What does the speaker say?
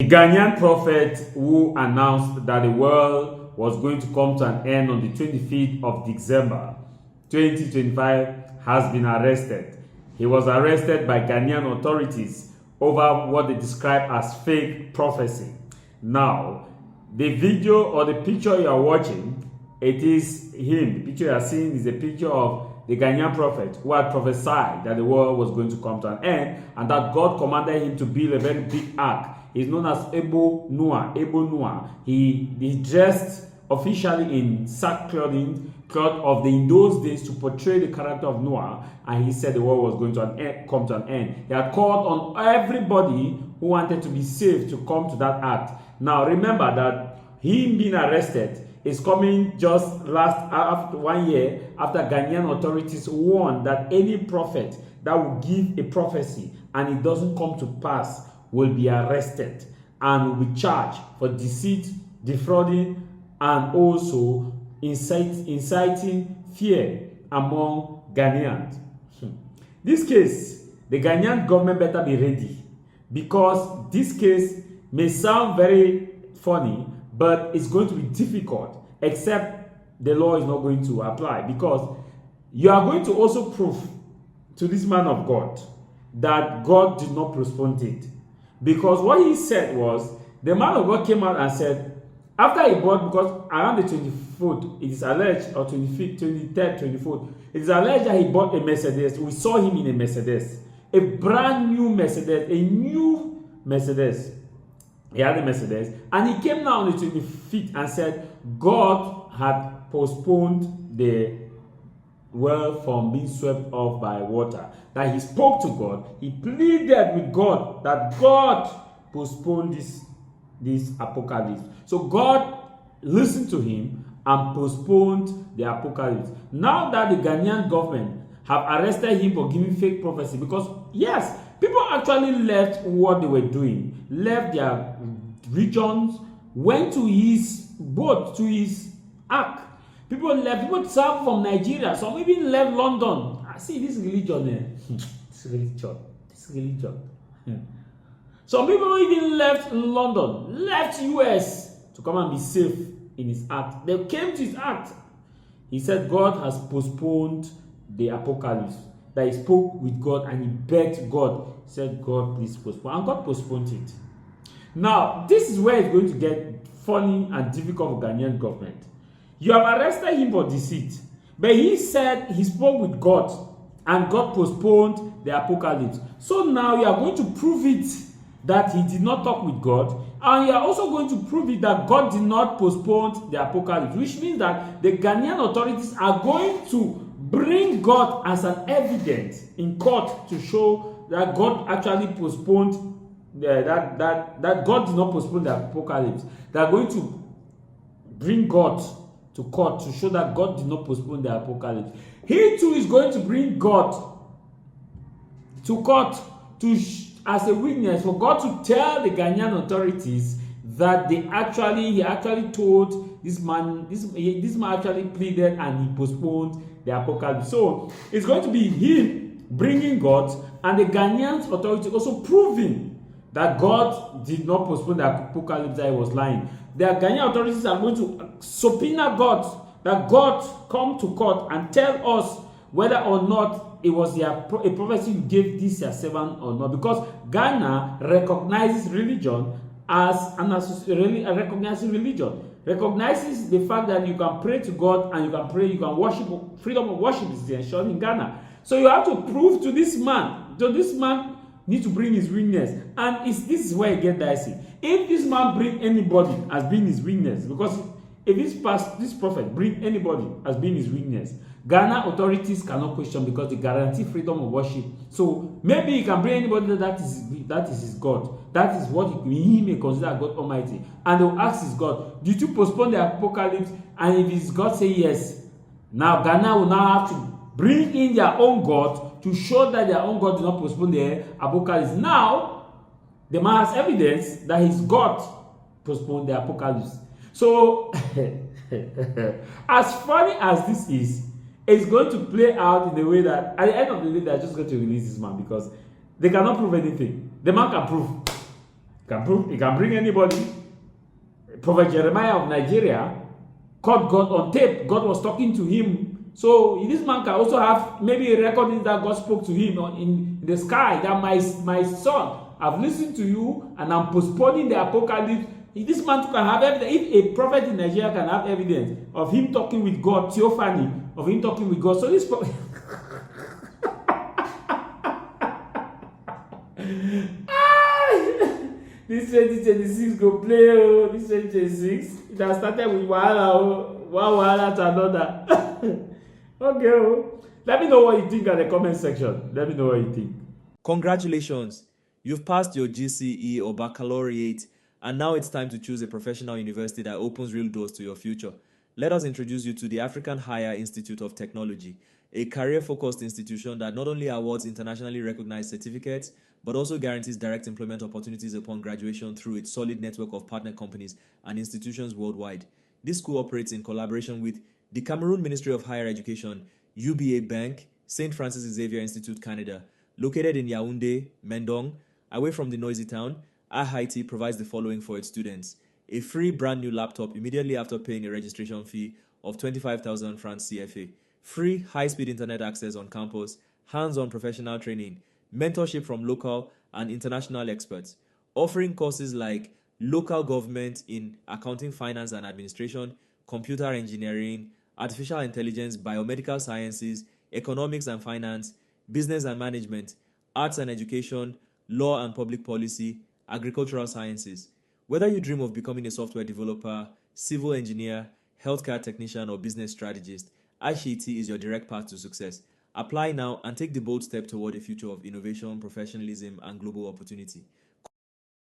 The Ghanaian prophet who announced that the world was going to come to an end on the 25th of December 2025 has been arrested. He was arrested by Ghanaian authorities over what they describe as fake prophecy. Now, the video or the picture you are watching, it is him. The picture you are seeing is a picture of the Ghanaian prophet who had prophesied that the world was going to come to an end and that God commanded him to build a very big ark. He's known as Ebo Noah. He dressed officially in sackcloth of in those days to portray the character of Noah, and he said the world was going to come to an end. He had called on everybody who wanted to be saved to come to that act. Now remember that him being arrested is coming just after 1 year after Ghanaian authorities warned that any prophet that will give a prophecy and it doesn't come to pass will be arrested and will be charged for deceit, defrauding, and also inciting fear among Ghanaians. This case, the Ghanaian government better be ready, because this case may sound very funny, but it's going to be difficult, except the law is not going to apply, because you are going to also prove to this man of God that God did not postpone it. Because what he said was, the man of God came out and said, after he bought, because around the 24th, it is alleged, or 25th, 23rd, 24th, it is alleged that he bought a Mercedes. We saw him in a Mercedes, a brand new Mercedes, a new Mercedes. He had a Mercedes, and he came now on the 25th and said God had postponed the world from being swept off by water. That he spoke to God, he pleaded with God that God postponed this apocalypse. So God listened to him and postponed the apocalypse. Now that the Ghanaian government have arrested him for giving fake prophecy, because yes, people actually left what they were doing, left their regions, went to his boat, to his ark. People left, people traveled from Nigeria, some even left London. I see this religion, this religion. Some people even left London, left US to come and be safe in his act. They came to his act. He said God has postponed the apocalypse. That he spoke with God and he begged God. He said, God, please postpone. And God postponed it. Now, this is where it's going to get funny and difficult for Ghanaian government. You have arrested him for deceit. But he said he spoke with God and God postponed the apocalypse. So now you are going to prove it that he did not talk with God, and you are also going to prove it that God did not postpone the apocalypse, which means that the Ghanaian authorities are going to bring God as an evidence in court to show that God actually postponed that God did not postpone the apocalypse. They are going to bring God to court to show that God did not postpone the apocalypse. He too is going to bring God to court as a witness for God to tell the Ghanaian authorities that he actually told this man actually pleaded and he postponed the apocalypse. So it's going to be him bringing God and the Ghanaian authority also proving that God did not postpone the apocalypse, that he was lying. The Ghanaian authorities are going to subpoena God, that God come to court and tell us whether or not it was a prophecy you gave this your servant or not. Because Ghana recognizes religion as recognizes the fact that you can pray to God and you can worship. Freedom of worship is ensured in Ghana. So you have to prove to this man. So this man needs to bring his witness, and this is where it gets dicey. If this man bring anybody as being his witness, because if this prophet bring anybody as being his witness, Ghana authorities cannot question, because they guarantee freedom of worship. So maybe he can bring anybody that is his God. That is what he may consider God Almighty. And they will ask his God, did you postpone the apocalypse? And if his God say yes, now Ghana will now have to bring in their own God to show that their own God did not postpone the apocalypse. Now, the man has evidence that his God postponed the apocalypse. So, as funny as this is, it's going to play out in a way that at the end of the day, they're just going to release this man, because they cannot prove anything. The man can prove. He can bring anybody. Prophet Jeremiah of Nigeria, caught God on tape. God was talking to him. So this man can also have maybe a recording that God spoke to him in the sky, that my son, I've listened to you and I'm postponing the apocalypse. This man can have evidence. If a prophet in Nigeria can have evidence of him talking with God, theophany, of him talking with God, so this prophet this 2026 go play oh, this 2026 it has started with wahala oh, one wahala to another. Okay oh, let me know what you think in the comment section. Let me know what you think. Congratulations! You've passed your GCE or baccalaureate, and now it's time to choose a professional university that opens real doors to your future. Let us introduce you to the African Higher Institute of Technology, a career-focused institution that not only awards internationally recognized certificates, but also guarantees direct employment opportunities upon graduation through its solid network of partner companies and institutions worldwide. This school operates in collaboration with the Cameroon Ministry of Higher Education, UBA Bank, St. Francis Xavier Institute, Canada. Located in Yaoundé, Mendong, away from the noisy town, IHIT provides the following for its students: a free brand new laptop immediately after paying a registration fee of 25,000 francs CFA, free high-speed internet access on campus, hands-on professional training, mentorship from local and international experts, offering courses like local government in accounting, finance and administration, computer engineering, artificial intelligence, biomedical sciences, economics and finance, business and management, arts and education, law and public policy, agricultural sciences. Whether you dream of becoming a software developer, civil engineer, healthcare technician, or business strategist, IHT is your direct path to success. Apply now and take the bold step toward a future of innovation, professionalism, and global opportunity.